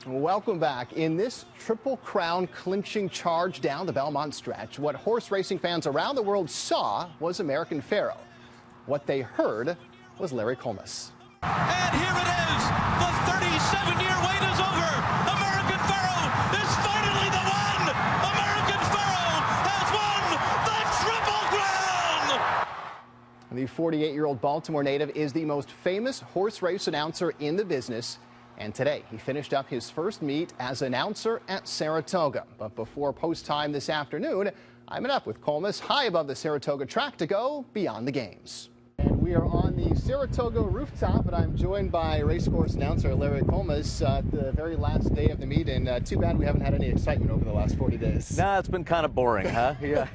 Welcome back. In this Triple Crown clinching charge down the Belmont stretch, what horse racing fans around the world saw was American Pharoah. What they heard was Larry Collmus. And here it is. The 37-year wait is over. American Pharoah is finally the one. American Pharoah has won the Triple Crown. The 48-year-old Baltimore native is the most famous horse race announcer in the business. And today, he finished up his first meet as announcer at Saratoga. But before post time this afternoon, I met up with Collmus high above the Saratoga track to go beyond the games. And we are on the Saratoga rooftop, and I'm joined by racecourse announcer Larry Collmus at the very last day of the meet. And too bad we haven't had any excitement over the last 40 days. Nah, it's been kind of boring, huh? Yeah,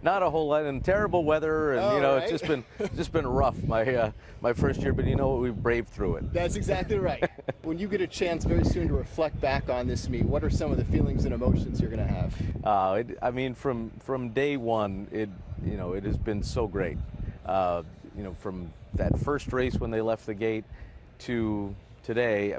not a whole lot, and terrible weather, and right. it's just been rough my first year. But you know what? We braved through it. That's exactly right. When you get a chance very soon to reflect back on this meet, what are some of the feelings and emotions you're going to have? I mean, from day one, it has been so great. From that first race when they left the gate to today,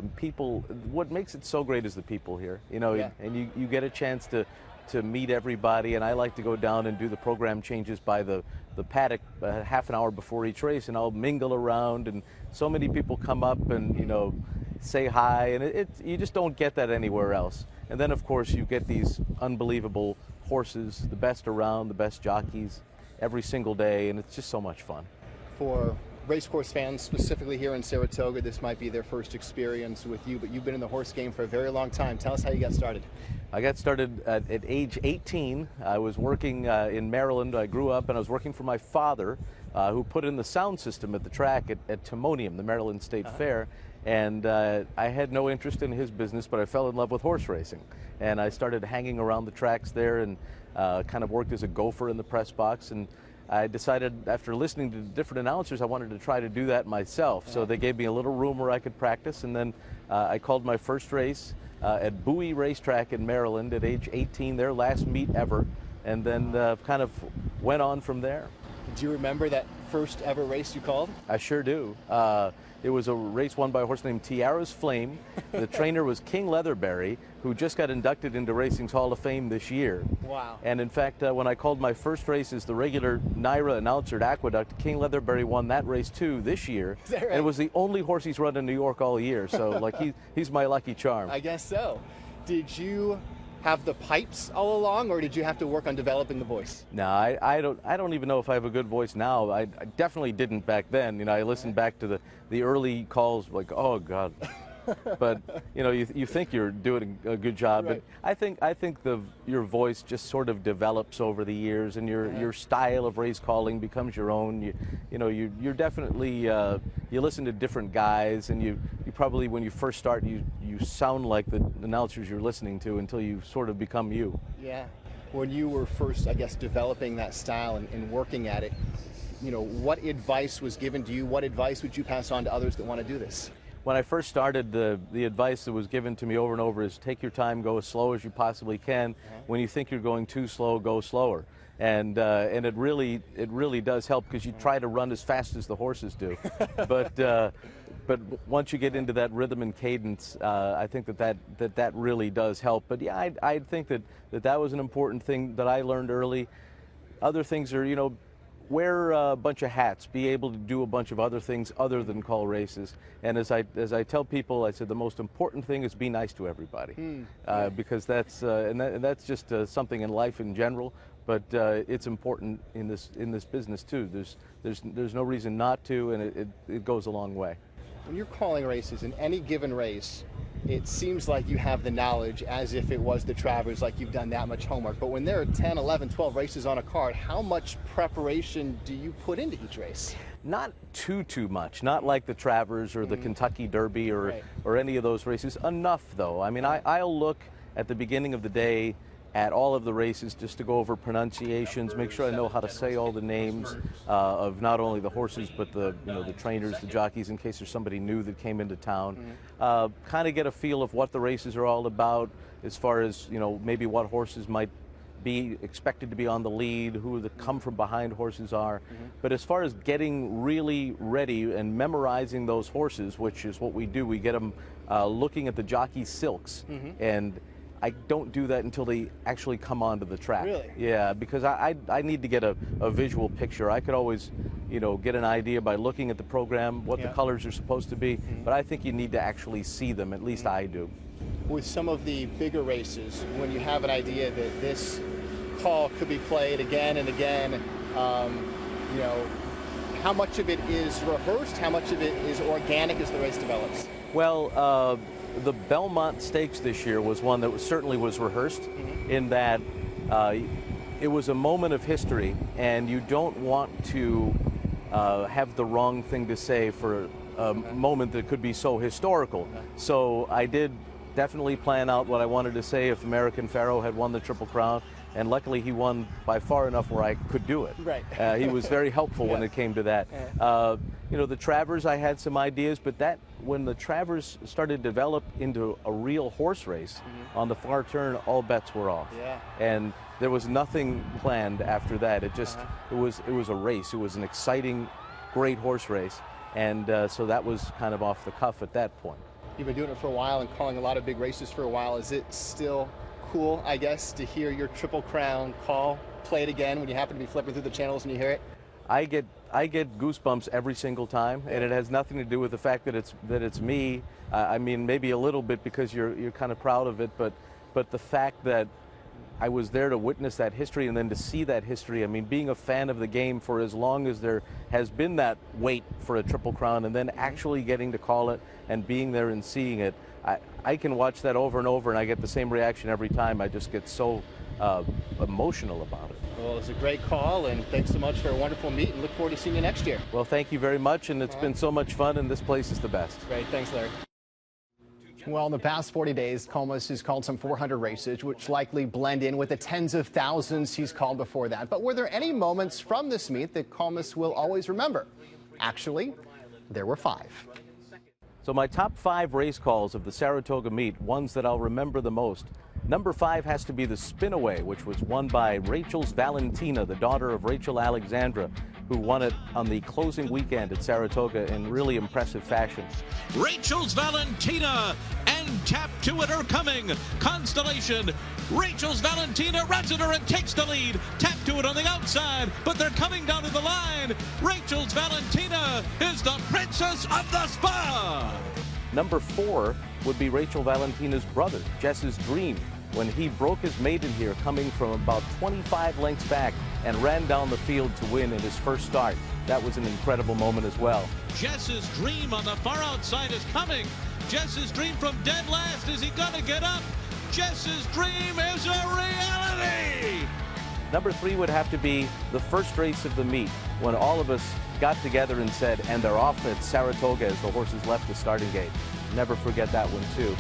what makes it so great is the people here, Yeah. and you get a chance to meet everybody, and I like to go down and do the program changes by the paddock half an hour before each race, and I'll mingle around, and so many people come up and, say hi, and you just don't get that anywhere else. And then, of course, you get these unbelievable horses, the best around, the best jockeys every single day, and it's just so much fun. For racecourse fans, specifically here in Saratoga, this might be their first experience with you, but you've been in the horse game for a very long time. Tell us how you got started. I got started at age 18. I was working in Maryland. I grew up, and I was working for my father, who put in the sound system at the track at Timonium, the Maryland State Fair. And I had no interest in his business, but I fell in love with horse racing. And I started hanging around the tracks there and kind of worked as a gopher in the press box. And I decided, after listening to different announcers, I wanted to try to do that myself. So they gave me a little room where I could practice, and then I called my first race at Bowie Racetrack in Maryland at age 18, their last meet ever, and then kind of went on from there. Do you remember that first ever race you called? I sure do. It was a race won by a horse named Tiara's Flame. The trainer was King Leatherberry, who just got inducted into Racing's Hall of Fame this year. Wow. And in fact, when I called my first race as the regular NYRA announcer at Aqueduct, King Leatherberry won that race too this year. Is that right? And it was the only horse he's run in New York all year. So like he's my lucky charm. I guess so. Did you have the pipes all along, or did you have to work on developing the voice? No, I don't even know if I have a good voice now. I definitely didn't back then. I listened back to the early calls, like, oh God. But you think you're doing a good job. Right. But I think your voice just sort of develops over the years, and your style of race calling becomes your own. You're definitely you listen to different guys, and you probably, when you first start, you sound like the announcers you're listening to until you sort of become you. Yeah. When you were first, I guess, developing that style and working at it, what advice was given to you? What advice would you pass on to others that want to do this? When I first started, the advice that was given to me over and over is take your time, go as slow as you possibly can. When you think you're going too slow, go slower. And it really does help, because you try to run as fast as the horses do. But once you get into that rhythm and cadence, I think that really does help. But yeah, I think that was an important thing that I learned early. Other things are, wear a bunch of hats, be able to do a bunch of other things other than call races. And as I tell people, I said the most important thing is be nice to everybody, because that's that's just something in life in general. But it's important in this business too. There's no reason not to, and it goes a long way. When you're calling races in any given race, it seems like you have the knowledge as if it was the Travers, like you've done that much homework. But when there are 10, 11, 12 races on a card, how much preparation do you put into each race? Not too much. Not like the Travers or the Kentucky Derby or any of those races. Enough, though. I mean, I'll look at the beginning of the day at all of the races just to go over pronunciations, make sure I know how to say all the names of not only the horses but the trainers, the jockeys, in case there's somebody new that came into town. Kind of get a feel of what the races are all about, as far as maybe what horses might be expected to be on the lead, who the come from behind horses are. But as far as getting really ready and memorizing those horses, which is what we do, we get them looking at the jockey silks, and I don't do that until they actually come onto the track. Really? Yeah, because I need to get a visual picture. I could always, get an idea by looking at the program, what the colors are supposed to be, but I think you need to actually see them, at least I do. With some of the bigger races, when you have an idea that this call could be played again and again, how much of it is rehearsed? How much of it is organic as the race develops? Well, the Belmont Stakes this year was one that certainly was rehearsed, in that it was a moment of history, and you don't want to have the wrong thing to say for a moment that could be so historical. So I did definitely plan out what I wanted to say if American Pharoah had won the Triple Crown, and luckily he won by far enough where I could do it. Right. He was very helpful when it came to that. The Travers, I had some ideas, but when the Travers started to develop into a real horse race on the far turn, all bets were off. Yeah. And there was nothing planned after that. It just it was a race. It was an exciting, great horse race, and so that was kind of off the cuff at that point. You've been doing it for a while and calling a lot of big races for a while. Is it still cool, I guess, to hear your Triple Crown call played again when you happen to be flipping through the channels and you hear it? I get goosebumps every single time, and it has nothing to do with the fact that it's me. I mean, maybe a little bit because you're kind of proud of it, but the fact that I was there to witness that history and then to see that history. I mean, being a fan of the game for as long as there has been that wait for a Triple Crown, and then actually getting to call it and being there and seeing it, I can watch that over and over, and I get the same reaction every time. I just get so emotional about it. Well, it's a great call, and thanks so much for a wonderful meet, and look forward to seeing you next year. Well, thank you very much, and it's been so much fun, and this place is the best. Great. Thanks, Larry. Well, in the past 40 days, Collmus has called some 400 races, which likely blend in with the tens of thousands he's called before that. But were there any moments from this meet that Collmus will always remember? Actually, there were 5. So my top 5 race calls of the Saratoga meet, ones that I'll remember the most. Number 5 has to be the Spinaway, which was won by Rachel's Valentina, the daughter of Rachel Alexandra, who won it on the closing weekend at Saratoga in really impressive fashion. Rachel's Valentina and Tap to It are coming. Constellation. Rachel's Valentina runs at her and takes the lead. Tap to It on the outside, but they're coming down to the line. Rachel's Valentina is the princess of the spa. Number 4 would be Rachel Valentina's brother, Jess's Dream, when he broke his maiden here, coming from about 25 lengths back and ran down the field to win in his first start. That was an incredible moment as well. Jess's Dream on the far outside is coming. Jess's Dream from dead last. Is he gonna get up? Jess's Dream is a reality! Number 3 would have to be the first race of the meet, when all of us got together and said, and they're off at Saratoga as the horses left the starting gate. Never forget that one too.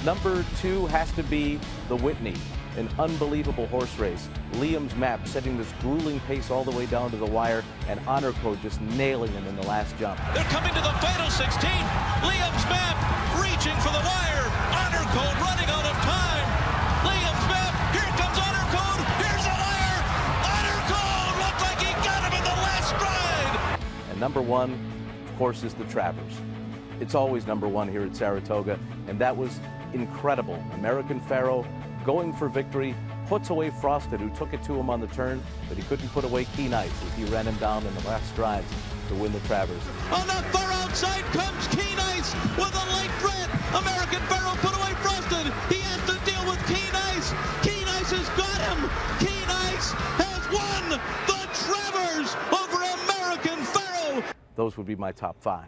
Number 2 has to be the Whitney, an unbelievable horse race. Liam's Map setting this grueling pace all the way down to the wire, and Honor Code just nailing him in the last jump. They're coming to the final 16. Liam's Map reaching for the wire. Honor Code running out of time. Liam's Map, here comes Honor Code. Here's the wire. Honor Code looked like he got him in the last stride. And number 1, of course, is the Travers. It's always number 1 here at Saratoga, and that was incredible. American Pharoah going for victory, puts away Frosted, who took it to him on the turn, but he couldn't put away Keen Ice as he ran him down in the last strides to win the Travers. On the far outside comes Keen Ice with a late threat. American Pharoah put away Frosted. He has to deal with Keen Ice. Keen Ice has got him. Keen Ice has won the Travers over American Pharoah. Those would be my top 5.